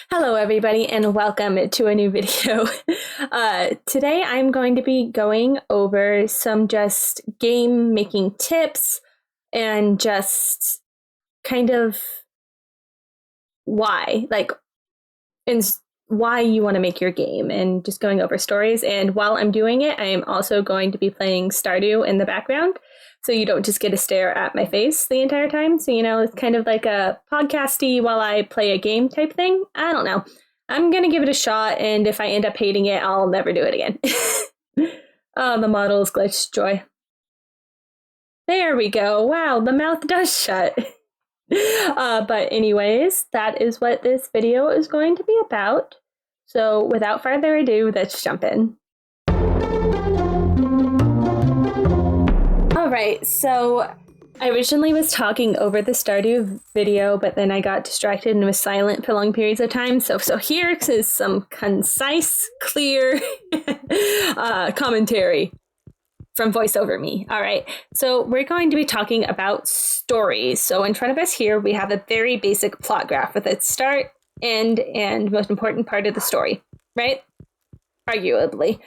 Hello, everybody, and welcome to a new video. Today, I'm going to be going over some just game making tips and just kind of why, and why you want to make your game, and just going over stories. And while I'm doing it, I am also going to be playing Stardew in the background, so you don't just get to stare at my face the entire time. So, it's kind of like a podcasty while I play a game type thing. I don't know. I'm going to give it a shot, and if I end up hating it, I'll never do it again. Oh, the model is glitched. Joy. There we go. Wow, the mouth does shut. But anyways, that is what this video is going to be about. So without further ado, let's jump in. Alright, so I originally was talking over the Stardew video, but then I got distracted and was silent for long periods of time. So here is some concise, clear commentary from voiceover me. All right, so we're going to be talking about stories. So in front of us here, we have a very basic plot graph with its start, end, and most important part of the story, right? Arguably.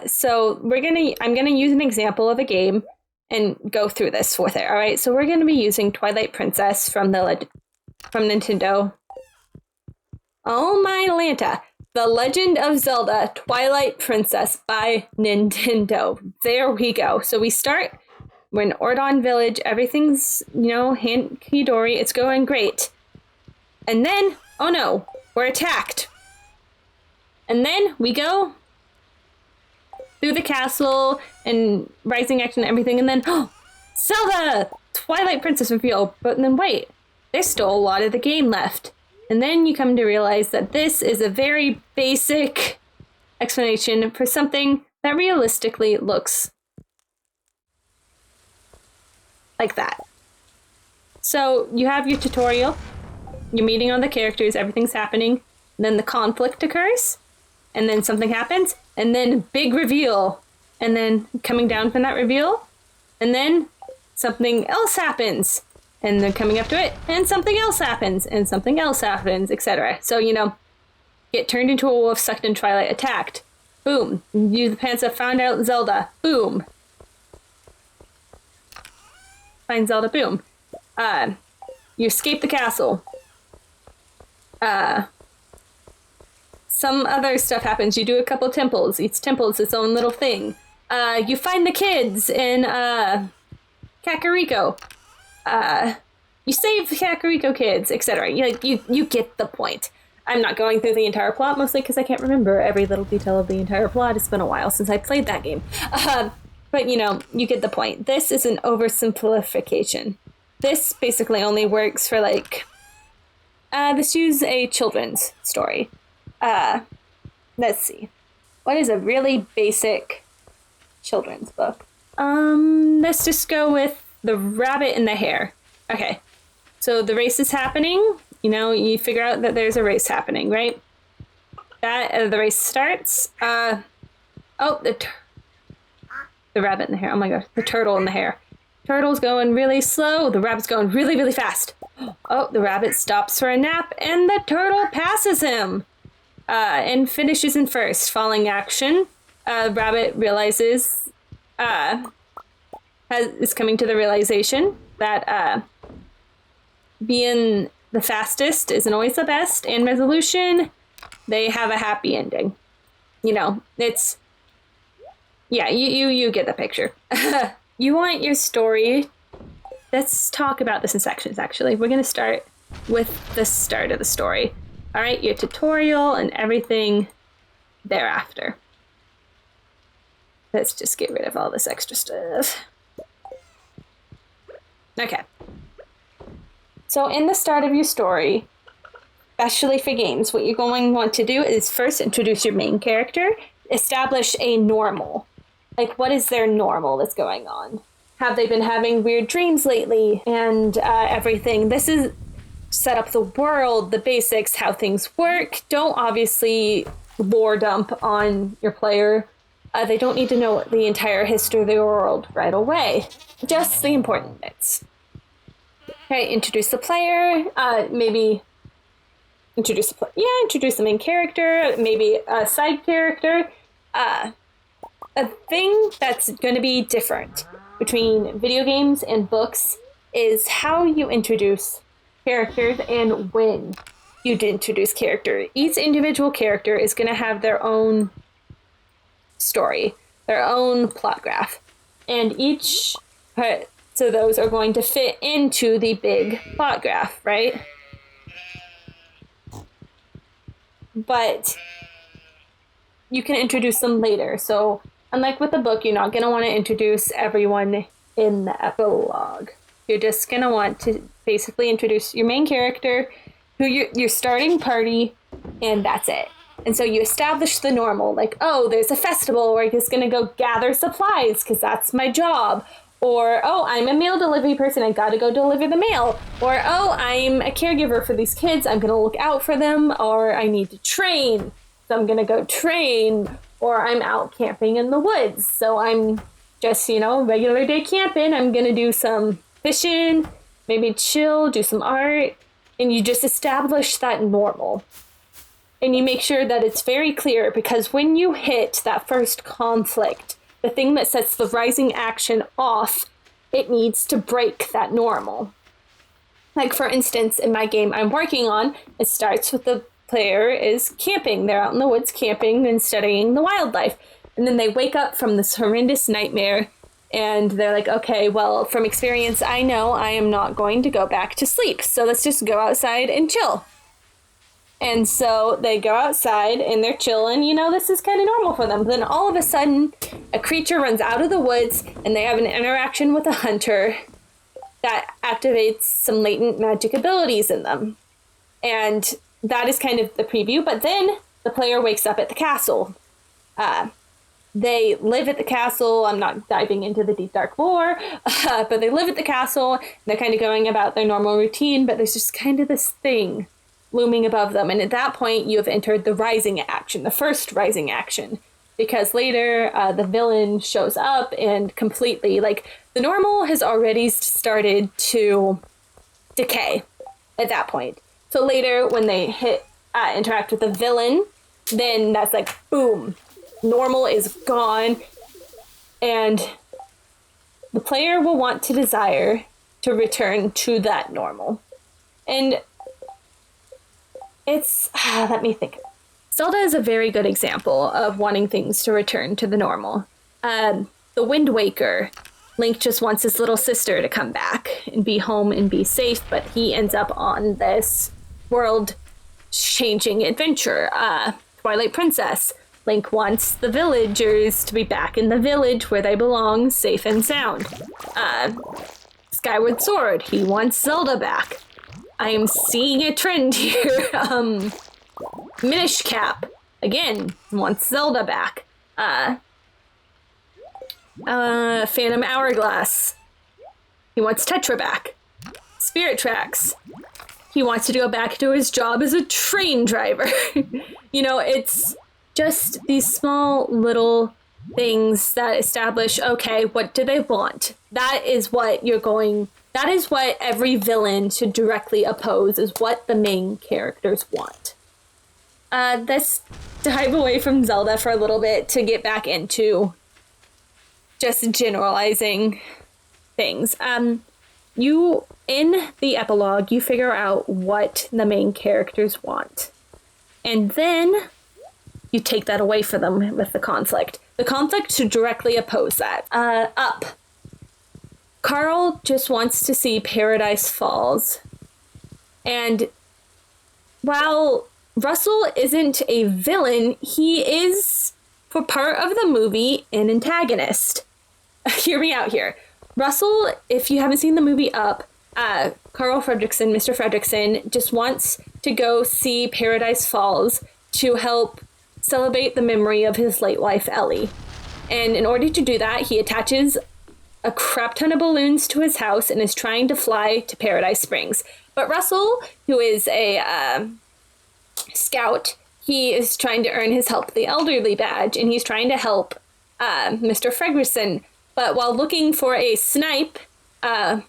So I'm gonna use an example of a game and go through this with it. All right, so we're gonna be using Twilight Princess from Nintendo. Oh my Lanta. The Legend of Zelda Twilight Princess by Nintendo. There we go. So we start, we're in Ordon Village. Everything's, hanky-dory. It's going great. And then, oh no, we're attacked. And then we go through the castle and rising action and everything. And then, oh, Zelda! Twilight Princess reveal. But then wait, there's still a lot of the game left. And then you come to realize that this is a very basic explanation for something that realistically looks like that. So you have your tutorial, you're meeting all the characters, everything's happening, and then the conflict occurs, and then something happens, and then big reveal, and then coming down from that reveal, and then something else happens. And then coming up to it, and something else happens, etc. So, get turned into a wolf, sucked in Twilight, attacked. Boom. You, the pants have found out Zelda. Boom. Find Zelda. Boom. You escape the castle. Some other stuff happens. You do a couple temples. Each temple's its own little thing. You find the kids in Kakariko. You save Kakariko kids, etc. You get the point. I'm not going through the entire plot, mostly because I can't remember every little detail of the entire plot. It's been a while since I played that game. But, you get the point. This is an oversimplification. This basically only works for, let's use a children's story. Let's see. What is a really basic children's book? Let's just go with The Rabbit and the Hare. Okay, so the race is happening. You figure out that there's a race happening, right? The race starts. The rabbit and the hare. Oh my gosh, the turtle and the hare. Turtle's going really slow. The rabbit's going really, really fast. Oh, the rabbit stops for a nap, and the turtle passes him and finishes in first. Falling action. Rabbit realizes is coming to the realization that being the fastest isn't always the best, and resolution, they have a happy ending. It's, yeah, you get the picture. You want your story. Let's talk about this in sections, actually. We're going to start with the start of the story. All right, your tutorial and everything thereafter. Let's just get rid of all this extra stuff. Okay. So in the start of your story, especially for games, what you're going to want to do is first introduce your main character, establish a normal. What is their normal that's going on? Have they been having weird dreams lately? And everything. This is set up the world, the basics, how things work. Don't obviously lore dump on your player. They don't need to know the entire history of the world right away. Just the important bits. Okay, introduce the player. Maybe introduce the main character, maybe a side character. A thing that's going to be different between video games and books is how you introduce characters and when you introduce character. Each individual character is going to have their own story, their own plot graph, and each so those are going to fit into the big plot graph, right? But you can introduce them later. So unlike with the book, you're not going to want to introduce everyone in the epilogue. You're just going to want to basically introduce your main character, who your starting party, and that's it. And so you establish the normal, like, oh, there's a festival where I'm just going to go gather supplies because that's my job. Or, oh, I'm a mail delivery person, I gotta go deliver the mail. Or, oh, I'm a caregiver for these kids, I'm gonna look out for them. Or I need to train, so I'm gonna go train. Or I'm out camping in the woods, so I'm just, regular day camping. I'm gonna do some fishing, maybe chill, do some art. And you just establish that normal. And you make sure that it's very clear, because when you hit that first conflict, the thing that sets the rising action off, it needs to break that normal. Like, for instance, in my game I'm working on, it starts with the player is camping. They're out in the woods camping and studying the wildlife. And then they wake up from this horrendous nightmare, and they're like, okay, well, from experience, I know I am not going to go back to sleep. So let's just go outside and chill. And so they go outside and they're chilling. This is kind of normal for them. Then all of a sudden, a creature runs out of the woods and they have an interaction with a hunter that activates some latent magic abilities in them. And that is kind of the preview. But then the player wakes up at the castle. They live at the castle. I'm not diving into the deep, dark lore, but they live at the castle. They're kind of going about their normal routine, but there's just kind of this thing looming above them. And at that point, you have entered the rising action, the first rising action, because later the villain shows up and completely, the normal has already started to decay at that point. So later, when they interact with the villain, then that's like, boom, normal is gone. And the player will want to desire to return to that normal. And it's, let me think. Zelda is a very good example of wanting things to return to the normal. The Wind Waker, Link just wants his little sister to come back and be home and be safe, but he ends up on this world-changing adventure. Twilight Princess, Link wants the villagers to be back in the village where they belong, safe and sound. Skyward Sword, he wants Zelda back. I am seeing a trend here. Minish Cap, again, wants Zelda back. Phantom Hourglass, he wants Tetra back. Spirit Tracks, he wants to go back to his job as a train driver. It's just these small little things that establish, okay, what do they want? That is what every villain should directly oppose, is what the main characters want. Let's dive away from Zelda for a little bit to get back into just generalizing things. In the epilogue, you figure out what the main characters want. And then you take that away from them with the conflict. The conflict should directly oppose that. Up. Carl just wants to see Paradise Falls. And while Russell isn't a villain, he is, for part of the movie, an antagonist. Hear me out here. Russell, if you haven't seen the movie Up, Carl Fredricksen, Mr. Fredricksen, just wants to go see Paradise Falls to help celebrate the memory of his late wife, Ellie. And in order to do that, he attaches a crap ton of balloons to his house and is trying to fly to Paradise Springs. But Russell, who is a scout, he is trying to earn his Help the Elderly badge, and he's trying to help Mr. Fredricksen. But while looking for a snipe,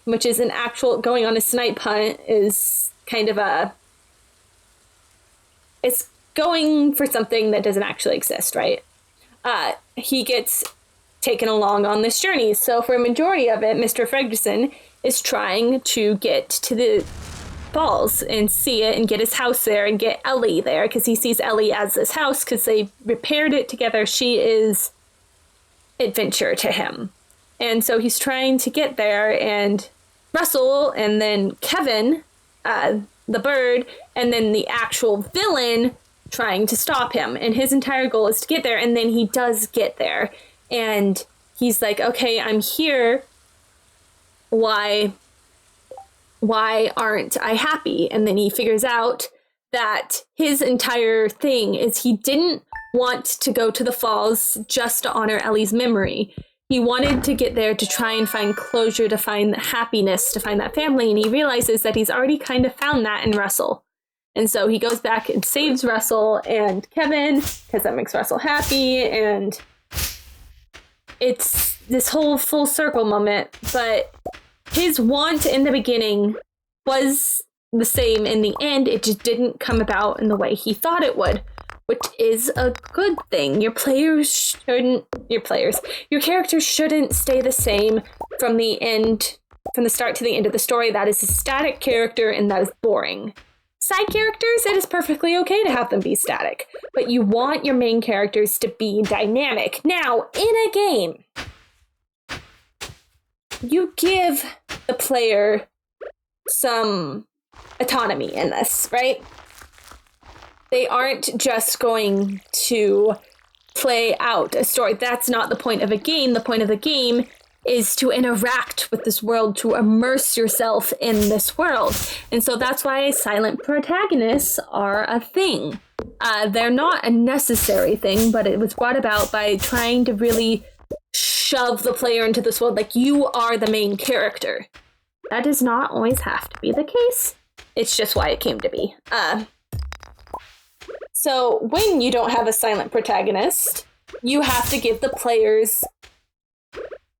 which is an actual, going on a snipe hunt is kind of it's going for something that doesn't actually exist, right? He gets taken along on this journey. So for a majority of it, Mr. Ferguson is trying to get to the falls and see it and get his house there and get Ellie there, because he sees Ellie as this house because they repaired it together. She is adventure to him. And so he's trying to get there, and Russell and then Kevin, the bird, and then the actual villain trying to stop him. And his entire goal is to get there, and then he does get there. And he's like, okay, I'm here. Why aren't I happy? And then he figures out that his entire thing is he didn't want to go to the falls just to honor Ellie's memory. He wanted to get there to try and find closure, to find happiness, to find that family. And he realizes that he's already kind of found that in Russell. And so he goes back and saves Russell and Kevin, because that makes Russell happy. And it's this whole full circle moment. But his want in the beginning was the same in the end. It just didn't come about in the way he thought it would, which is a good thing. Your characters shouldn't stay the same from the start to the end of the story. That is a static character, and that is boring. Side characters, it is perfectly okay to have them be static, but you want your main characters to be dynamic. Now, in a game, you give the player some autonomy in this, right? They aren't just going to play out a story. That's not the point of a game. The point of the game is to interact with this world, to immerse yourself in this world. And so that's why silent protagonists are a thing. They're not a necessary thing, but it was brought about by trying to really shove the player into this world like you are the main character. That does not always have to be the case. It's just why it came to be. So when you don't have a silent protagonist, you have to give the players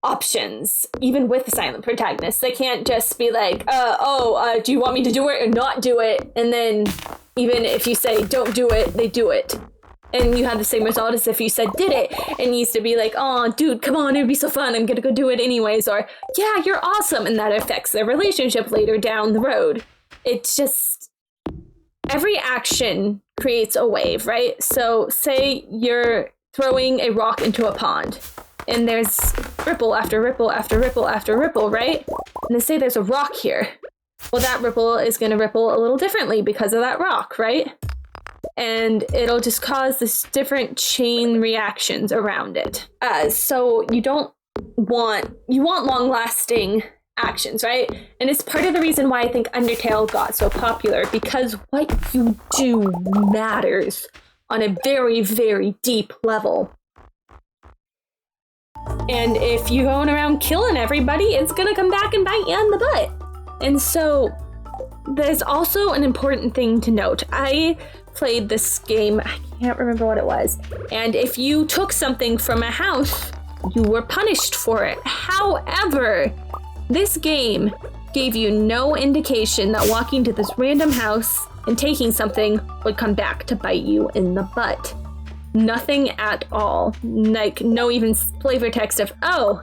options, even with a silent protagonist. They can't just be like, do you want me to do it or not do it? And then even if you say don't do it, they do it. And you have the same result as if you said did it. It needs to be like, oh, dude, come on, it'd be so fun. I'm gonna go do it anyways. Or, yeah, you're awesome. And that affects their relationship later down the road. It's just, every action creates a wave, right? So say you're throwing a rock into a pond, and there's ripple after ripple after ripple after ripple, right? And they say there's a rock here. Well, that ripple is going to ripple a little differently because of that rock, right? And it'll just cause this different chain reactions around it. So you want long-lasting actions, right? And it's part of the reason why I think Undertale got so popular, because what you do matters on a very, very deep level. And if you're going around killing everybody, it's gonna come back and bite you in the butt. And so there's also an important thing to note. I played this game, I can't remember what it was, and if you took something from a house, you were punished for it. However, this game gave you no indication that walking to this random house and taking something would come back to bite you in the butt. Nothing at all. Like, no even flavor text of, oh,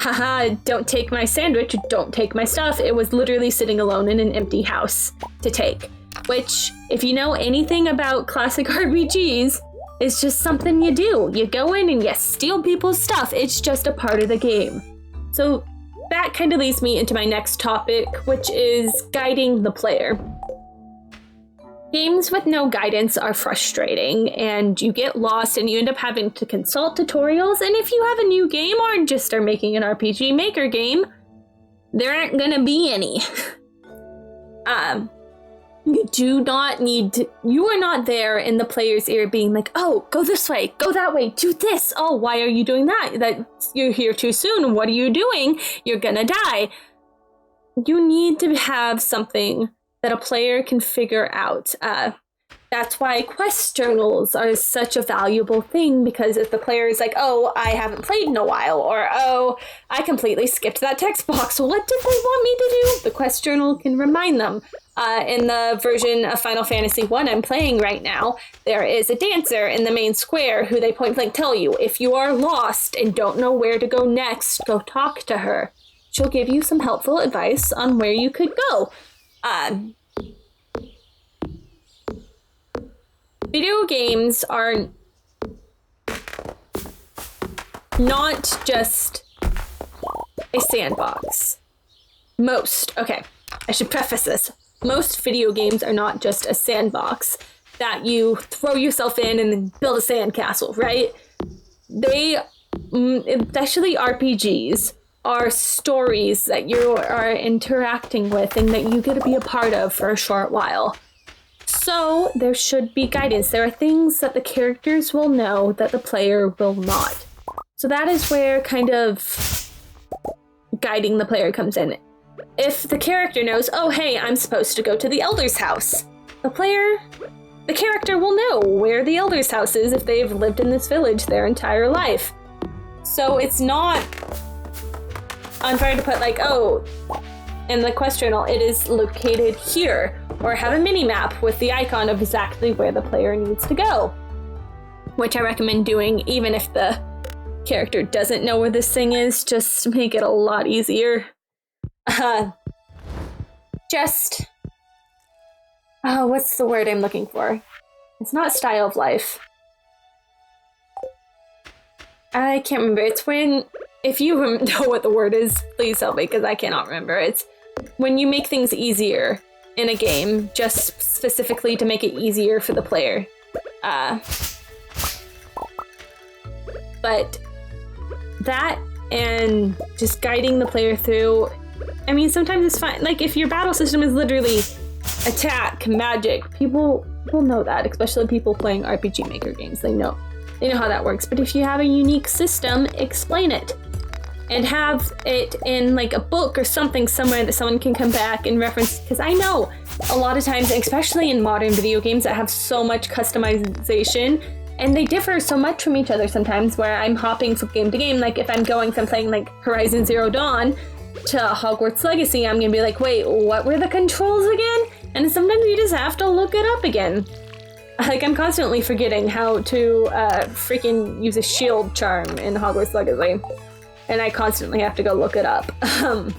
haha, don't take my sandwich, don't take my stuff. It was literally sitting alone in an empty house to take. Which, if you know anything about classic RPGs, is just something you do. You go in and you steal people's stuff. It's just a part of the game. So that kind of leads me into my next topic, which is guiding the player. Games with no guidance are frustrating, and you get lost and you end up having to consult tutorials. And if you have a new game or just are making an RPG Maker game, there aren't gonna be any. You are not there in the player's ear being like, oh, go this way, go that way, do this. Oh, why are you doing that? You're here too soon. What are you doing? You're gonna die. You need to have something that a player can figure out. That's why quest journals are such a valuable thing, because if the player is like, oh, I haven't played in a while, or oh, I completely skipped that text box, what did they want me to do? The quest journal can remind them. In the version of Final Fantasy I I'm playing right now, there is a dancer in the main square who they point blank tell you, if you are lost and don't know where to go next, go talk to her. She'll give you some helpful advice on where you could go. Video games are not just a sandbox. Okay, I should preface this. Most video games are not just a sandbox that you throw yourself in and then build a sandcastle, right? They, especially RPGs, are stories that you are interacting with and that you get to be a part of for a short while. So there should be guidance. There are things that the characters will know that the player will not. So that is where kind of guiding the player comes in. If the character knows, oh hey, I'm supposed to go to the elder's house, the character will know where the elder's house is if they've lived in this village their entire life. So it's not unfair to put like, oh, in the quest journal, it is located here, or have a mini map with the icon of exactly where the player needs to go, which I recommend doing even if the character doesn't know where this thing is, just to make it a lot easier. What's the word I'm looking for? It's not style of life. I can't remember. It's when, if you know what the word is, please help me because I cannot remember. It's when you make things easier in a game, just specifically to make it easier for the player. But that and just guiding the player through, I mean, sometimes it's fine. Like, if your battle system is literally attack, magic, people will know that, especially people playing RPG Maker games. They know how that works. But if you have a unique system, explain it. And have it in like a book or something somewhere that someone can come back and reference. Because I know a lot of times, especially in modern video games that have so much customization, and they differ so much from each other sometimes, where I'm hopping from game to game. Like if I'm playing like Horizon Zero Dawn to Hogwarts Legacy, I'm gonna be like, wait, what were the controls again? And sometimes you just have to look it up again. Like, I'm constantly forgetting how to freaking use a shield charm in Hogwarts Legacy. And I constantly have to go look it up. I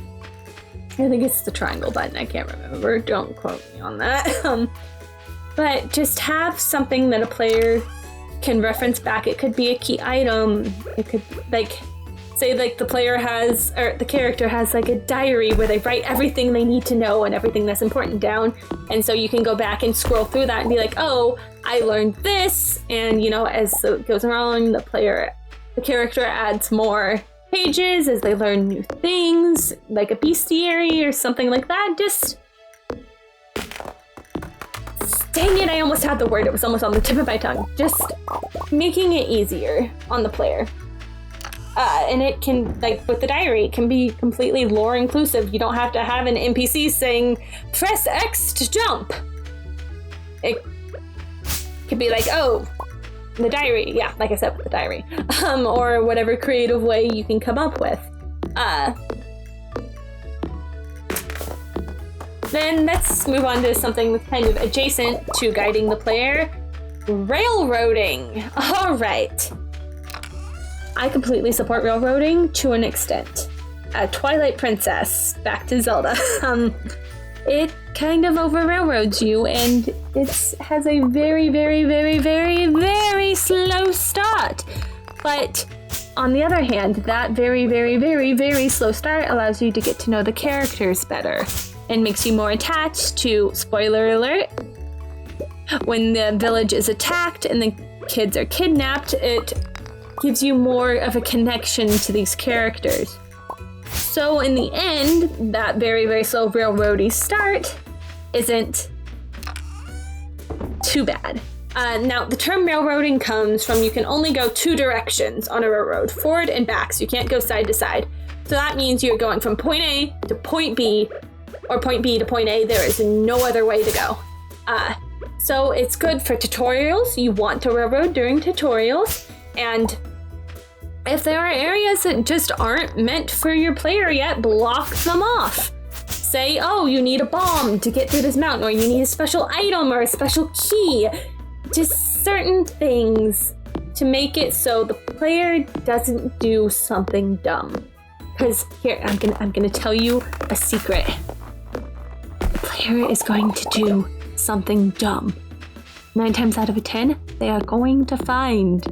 think it's the triangle button, I can't remember. Don't quote me on that. But just have something that a player can reference back. It could be a key item. It could, like, say like the player has, or the character has like a diary where they write everything they need to know and everything that's important down. And so you can go back and scroll through that and be like, oh, I learned this. And as it goes along, the character adds more pages as they learn new things, like a bestiary or something like that. Just, dang it, I almost had the word. It was almost on the tip of my tongue. Just making it easier on the player. And it can, like with the diary, it can be completely lore inclusive. You don't have to have an NPC saying, press X to jump. It could be like, oh, the diary. Yeah, like I said, with the diary. Or whatever creative way you can come up with. Then let's move on to something that's kind of adjacent to guiding the player. Railroading. All right. I completely support railroading to an extent. Twilight Princess, back to Zelda. It kind of over railroads you, and it has a very, very, very, very, very slow start. But on the other hand, that very, very, very, very slow start allows you to get to know the characters better and makes you more attached to, spoiler alert, when the village is attacked and the kids are kidnapped, it gives you more of a connection to these characters. So in the end, that very, very slow railroady start isn't too bad. Now, the term railroading comes from you can only go two directions on a railroad, forward and back, so you can't go side to side. So that means you're going from point A to point B, or point B to point A. There is no other way to go. So it's good for tutorials. You want to railroad during tutorials, and if there are areas that just aren't meant for your player yet, block them off. say, oh, you need a bomb to get through this mountain, or you need a special item or a special key. Just certain things to make it so the player doesn't do something dumb. Because here, I'm gonna tell you a secret. The player is going to do something dumb. 9 times out of 10, they are going to find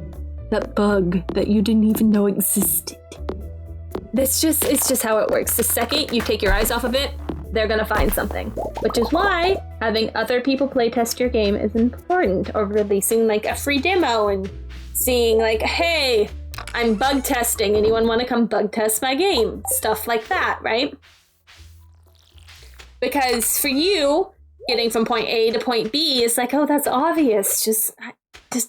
that bug that you didn't even know existed. It's just how it works. The second you take your eyes off of it, they're gonna find something. Which is why having other people playtest your game is important, or releasing like a free demo and seeing like, hey, I'm bug testing, anyone want to come bug test my game? Stuff like that, right? Because for you, getting from point A to point B is like, oh, that's obvious. Just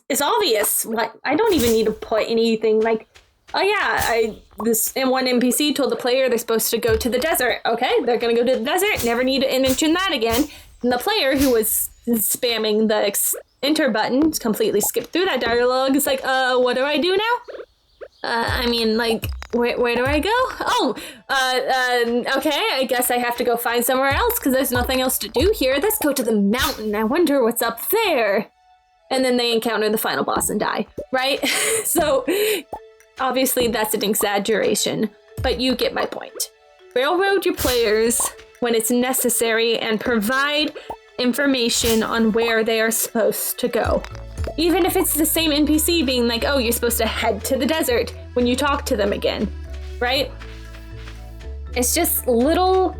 it's obvious. Like, I don't even need to put anything like, oh yeah, this one NPC told the player they're supposed to go to the desert. Okay, they're gonna go to the desert. Never need to mention that again. And the player who was spamming the enter button completely skipped through that dialogue. It's like, what do I do now? I mean, like, where do I go? Oh, okay, I guess I have to go find somewhere else because there's nothing else to do here. Let's go to the mountain. I wonder what's up there. And then they encounter the final boss and die, right? So, obviously that's an exaggeration, but you get my point. Railroad your players when it's necessary and provide information on where they are supposed to go. Even if it's the same NPC being like, oh, you're supposed to head to the desert when you talk to them again, right? It's just little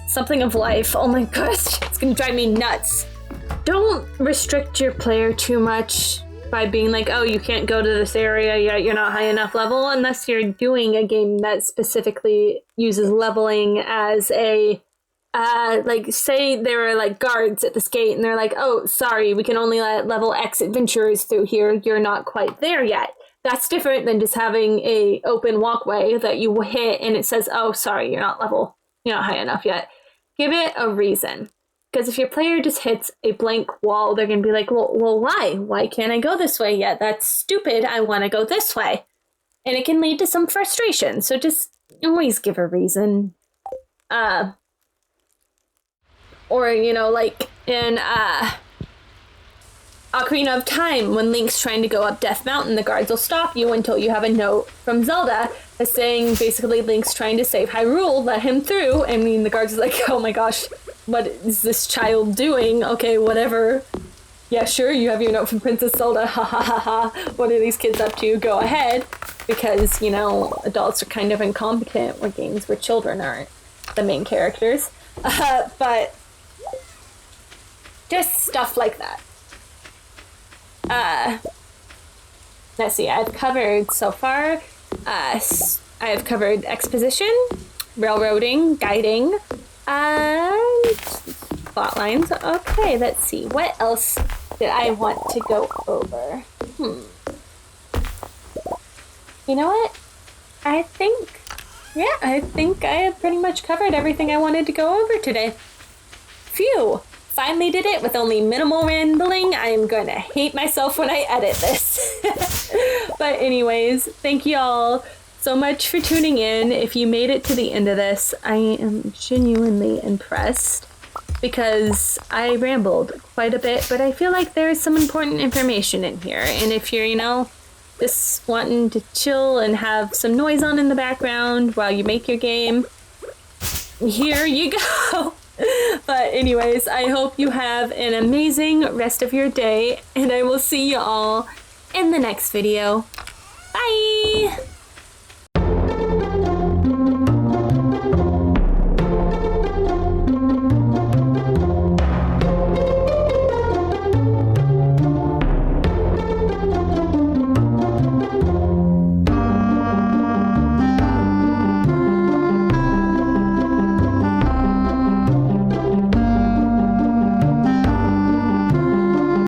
something of life. Oh my gosh, it's gonna drive me nuts. Don't restrict your player too much by being like, oh, you can't go to this area yet, you're not high enough level, unless you're doing a game that specifically uses leveling as a like, say there are like guards at this gate and they're like, oh, sorry, we can only let level X adventurers through here. You're not quite there yet. That's different than just having a open walkway that you hit and it says, oh, sorry, you're not high enough yet. Give it a reason. Because if your player just hits a blank wall, they're going to be like, well, why? Why can't I go this way yet? That's stupid. I want to go this way. And it can lead to some frustration. So just always give a reason. Or, you know, like in Ocarina of Time, when Link's trying to go up Death Mountain, the guards will stop you until you have a note from Zelda saying basically Link's trying to save Hyrule, let him through. I mean, the guards are like, oh my gosh, what is this child doing? Okay, whatever. Yeah, sure, you have your note from Princess Zelda. Ha ha ha ha. What are these kids up to? Go ahead. Because, you know, adults are kind of incompetent with games where children aren't the main characters. But just stuff like that. Let's see, I've covered so far, I have covered exposition, railroading, guiding, plot lines. Okay, let's see, what else did I want to go over? You know what? I think I have pretty much covered everything I wanted to go over today. Phew! Finally did it with only minimal rambling. I am going to hate myself when I edit this. But anyways, thank you all so much for tuning in. If you made it to the end of this, I am genuinely impressed because I rambled quite a bit, but I feel like there's some important information in here. And if you're, you know, just wanting to chill and have some noise on in the background while you make your game, here you go. But anyways, I hope you have an amazing rest of your day, and I will see you all in the next video. Bye!